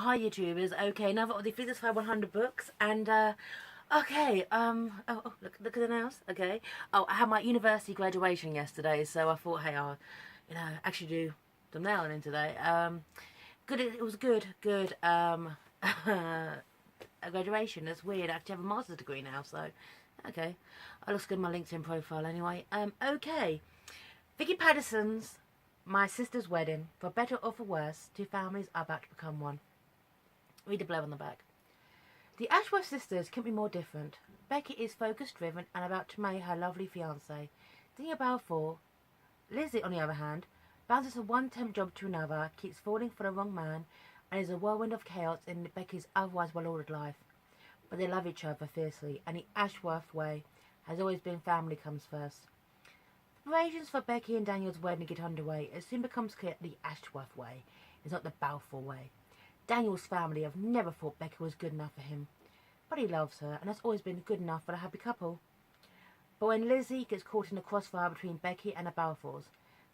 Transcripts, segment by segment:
hi YouTubers. Okay, now I've got the Physics 100 books, and okay, look at the nails. Okay, oh, I had my university graduation yesterday, so I thought, hey, I'll, actually do some nailing today. Good, it was good, a graduation. That's weird. I actually have a master's degree now, so okay, it looks good in my LinkedIn profile anyway. Okay, Vicky Pattison's My Sister's Wedding. For better or for worse, two families are about to become one. Read the blurb on the back. The Ashworth sisters couldn't be more different. Becky is focus-driven and about to marry her lovely fiancé. Daniel Balfour. Lizzie, on the other hand, bounces from one temp job to another, keeps falling for the wrong man, and is a whirlwind of chaos in Becky's otherwise well-ordered life. But they love each other fiercely, and the Ashworth way has always been family comes first. Preparations for Becky and Daniel's wedding get underway. It soon becomes clear that the Ashworth way is not the Balfour way. Daniel's family have never thought Becky was good enough for him, but he loves her, and has always been good enough for a happy couple. But when Lizzie gets caught in the crossfire between Becky and the Balfours,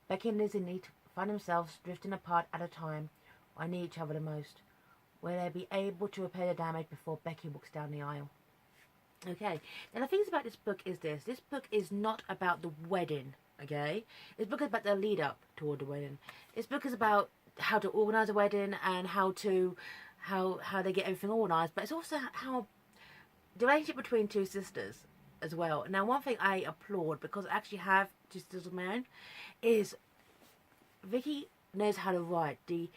Becky and Lizzie need to find themselves drifting apart at a time when they need each other the most. Will they be able to repair the damage before Becky walks down the aisle? Okay, now the things about this book is this. This book is not about the wedding, okay? This book is about the lead up toward the wedding. This book is about how to organise a wedding and how they get everything organised, but it's also how the relationship between two sisters as well. Now, one thing I applaud, because I actually have two sisters of my own, is Vicky knows how to write the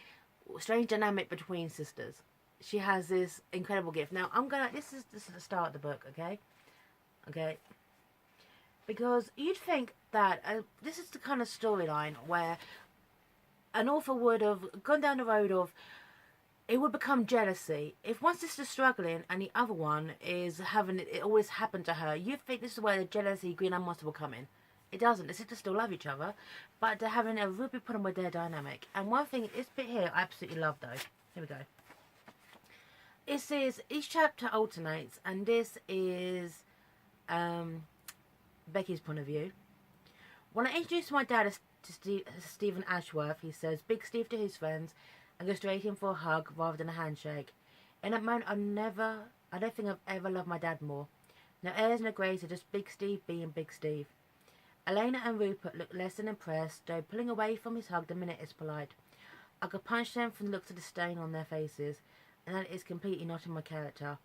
strange dynamic between sisters. She has this incredible gift. Now, this is the start of the book, okay? Because you'd think that this is the kind of storyline where an author would have gone down the road of, it would become jealousy. If one sister's struggling and the other one is having it always happen to her, you'd think this is where the jealousy, green and monster will come in. It doesn't. The sisters still love each other, but they're having a real big problem with their dynamic. And one thing, this bit here, I absolutely love though. Here we go. It says each chapter alternates, and this is Becky's point of view. When I introduced my dad to Stephen Ashworth, he says, Big Steve to his friends, and goes straight in for a hug rather than a handshake. In that moment, I don't think I've ever loved my dad more. No airs, no grace, just Big Steve being Big Steve. Elena and Rupert look less than impressed, though pulling away from his hug the minute is polite. I could punch them from the looks of the stain on their faces, and that is completely not in my character.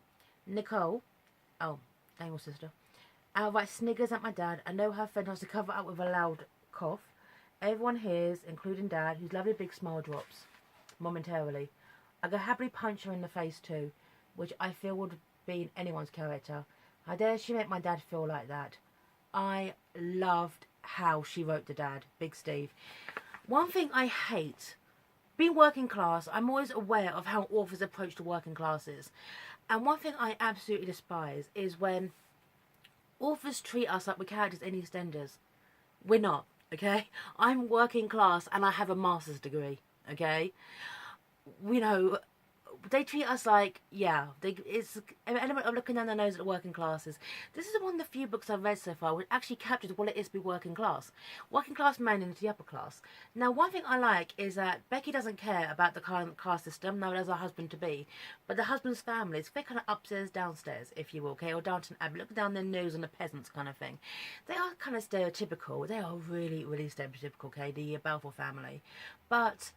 Nicole, Daniel's sister, outright sniggers at my dad. I know her friend has to cover up with a loud cough. Everyone hears, including Dad, whose lovely big smile drops momentarily. I could happily punch her in the face too, which I feel would be in anyone's character. How dare she make my dad feel like that? I loved how she wrote to Dad, Big Steve. One thing I hate, being working class, I'm always aware of how authors approach the working classes. And one thing I absolutely despise is when authors treat us like we're characters in EastEnders. We're not, okay? I'm working class and I have a master's degree, okay? They treat us like, it's an element of looking down their nose at the working classes. This is one of the few books I've read so far which actually captures what it is to be working class. Working class man into the upper class. Now, one thing I like is that Becky doesn't care about the current caste system, now as her husband-to-be, but the husband's family is very kind of upstairs, downstairs, if you will, okay, or Downton Abbey, looking down their nose on the peasants kind of thing. They are kind of stereotypical. They are really, really stereotypical, okay, the Balfour family. But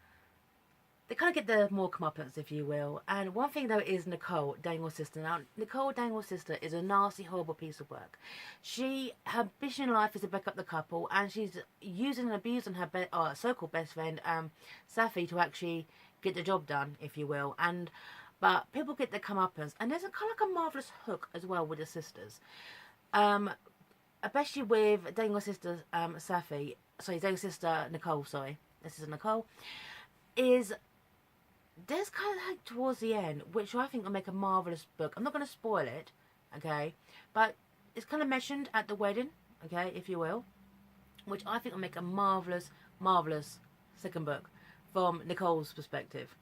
they kind of get the more comeuppance, if you will. And one thing, though, is Nicole, Daniel's sister. Now, Nicole, Daniel's sister, is a nasty, horrible piece of work. Her mission in life is to break up the couple, and she's using and abusing her so-called best friend, Safi, to actually get the job done, if you will. But people get their comeuppance. And there's kind of like a marvellous hook as well with the sisters. Especially with Daniel's sister, Daniel's sister, Nicole, this is Nicole, there's kind of like towards the end, which I think will make a marvellous book. I'm not going to spoil it, okay, but it's kind of mentioned at the wedding, okay, if you will, which I think will make a marvellous, marvellous second book from Nicole's perspective.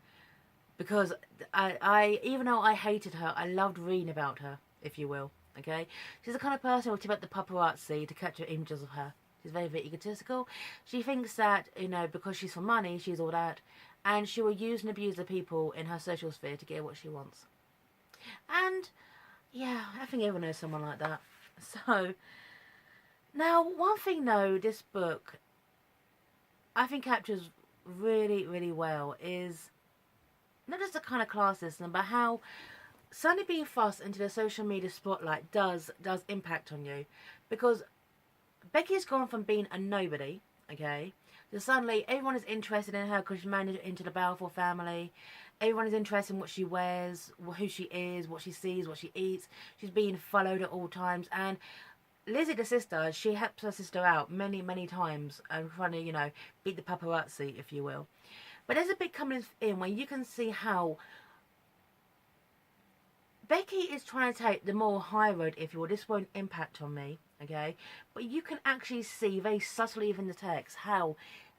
Because I even though I hated her, I loved reading about her, if you will, okay. She's the kind of person who will tip up the paparazzi to capture images of her. She's very, very egotistical. She thinks that, because she's for money, she's all that. and she will use and abuse the people in her social sphere to get what she wants. And yeah, I think everyone knows someone like that. So now, one thing though, this book I think captures really, really well is not just the kind of class system, but how suddenly being thrust into the social media spotlight does impact on you. Because Becky's gone from being a nobody, okay, to suddenly everyone is interested in her because she's married into the Balfour family. Everyone is interested in what she wears, who she is, what she sees, what she eats. She's being followed at all times. And Lizzie, the sister, she helps her sister out many, many times and trying to, you know, beat the paparazzi, if you will. But there's a bit coming in where you can see how Becky is trying to take the more high road, if you will. This won't impact on me, okay? But you can actually see very subtly within the text how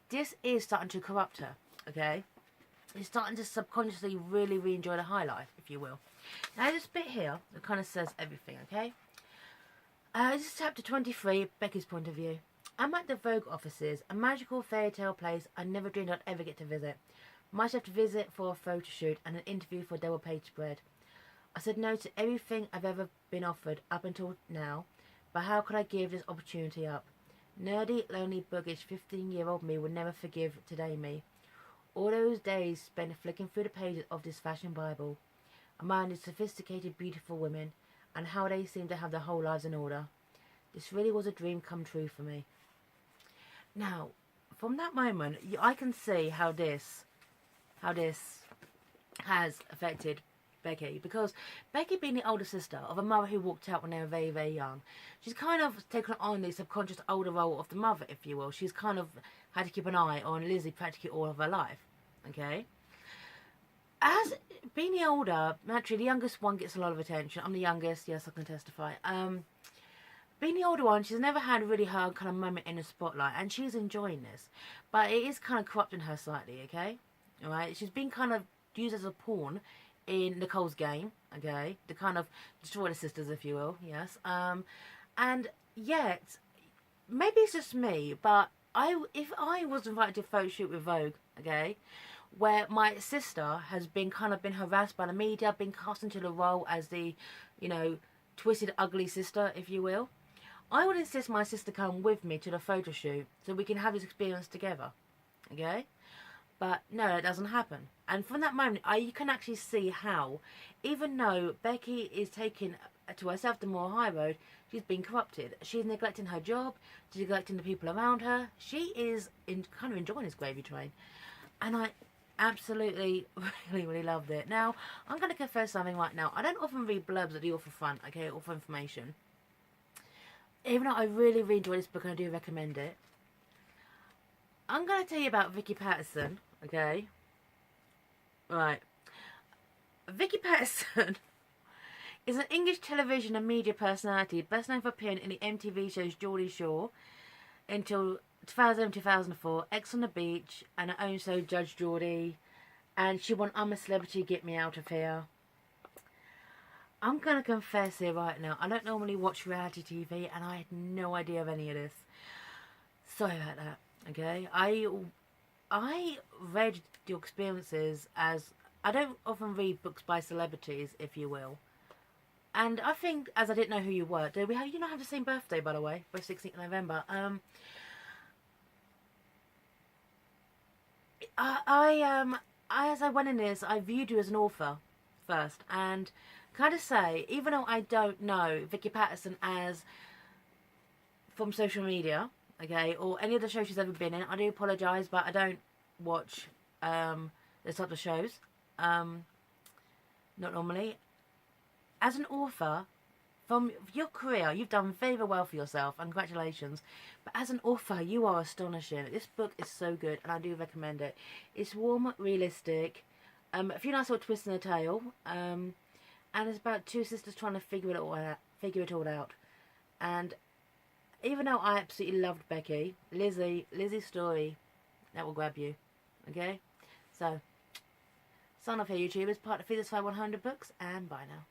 this is starting to corrupt her, okay? It's starting to subconsciously really, really enjoy the high life, if you will. Now, this bit here, it kind of says everything, okay? This is chapter 23, Becky's point of view. I'm at the Vogue offices, a magical fairy tale place I never dreamed I'd ever get to visit. Might have to visit for a photo shoot and an interview for a double-page spread. I said no to everything I've ever been offered up until now, but how could I give this opportunity up? Nerdy, lonely, buggish 15-year-old me would never forgive today me. All those days spent flicking through the pages of this fashion Bible. I minded sophisticated, beautiful women, and how they seem to have their whole lives in order. This really was a dream come true for me. Now, from that moment, I can see how this has affected Becky, because Becky, being the older sister of a mother who walked out when they were very, very young, she's kind of taken on the subconscious older role of the mother, if you will. She's kind of had to keep an eye on Lizzie practically all of her life, okay? As being the older, naturally the youngest one gets a lot of attention. I'm the youngest, yes, I can testify. Being the older one, she's never had really her kind of moment in the spotlight, and she's enjoying this. But it is kind of corrupting her slightly, okay? Alright, she's been kind of used as a pawn in Nicole's game, okay? To kind of destroy the sisters, if you will, yes. And yet, maybe it's just me, but if I was invited to a photo shoot with Vogue, okay, where my sister has been harassed by the media, been cast into the role as the, you know, twisted, ugly sister, if you will, I would insist my sister come with me to the photo shoot so we can have this experience together, okay? But no, that doesn't happen. And from that moment, you can actually see how, even though Becky is taking to herself the more high road, she's been corrupted. She's neglecting her job, she's neglecting the people around her. She is kind of enjoying this gravy train. And I absolutely, really, really loved it. Now, I'm going to confess something right now. I don't often read blurbs at the author front, okay, author information. Even though I really, really enjoy this book and I do recommend it. I'm going to tell you about Vicky Pattison, okay? Right. Vicky Pattison is an English television and media personality best known for appearing in the MTV shows Geordie Shore until 2004, X on the Beach, and her own show Judge Geordie, and she won I'm a Celebrity, Get Me Out of Here. I'm going to confess here right now, I don't normally watch reality TV and I had no idea of any of this. Sorry about that, okay? I read your experiences as, I don't often read books by celebrities, if you will. And I think, as I didn't know who you were, do we have, you not have the same birthday, by the way, both 16th November. As I went in this, I viewed you as an author first, and kind of say, even though I don't know Vicky Pattison as from social media, okay, or any other show she's ever been in, I do apologise, but I don't watch this type of shows, not normally. As an author, from your career, you've done very, very well for yourself, and congratulations. But as an author, you are astonishing. This book is so good, and I do recommend it. It's warm, realistic, a few nice little twists in the tale, and it's about two sisters trying to figure it all out. And even though I absolutely loved Becky, Lizzie's story, that will grab you. Okay? So, sign off here, YouTubers. Part of Feed Us 100 Books, and bye now.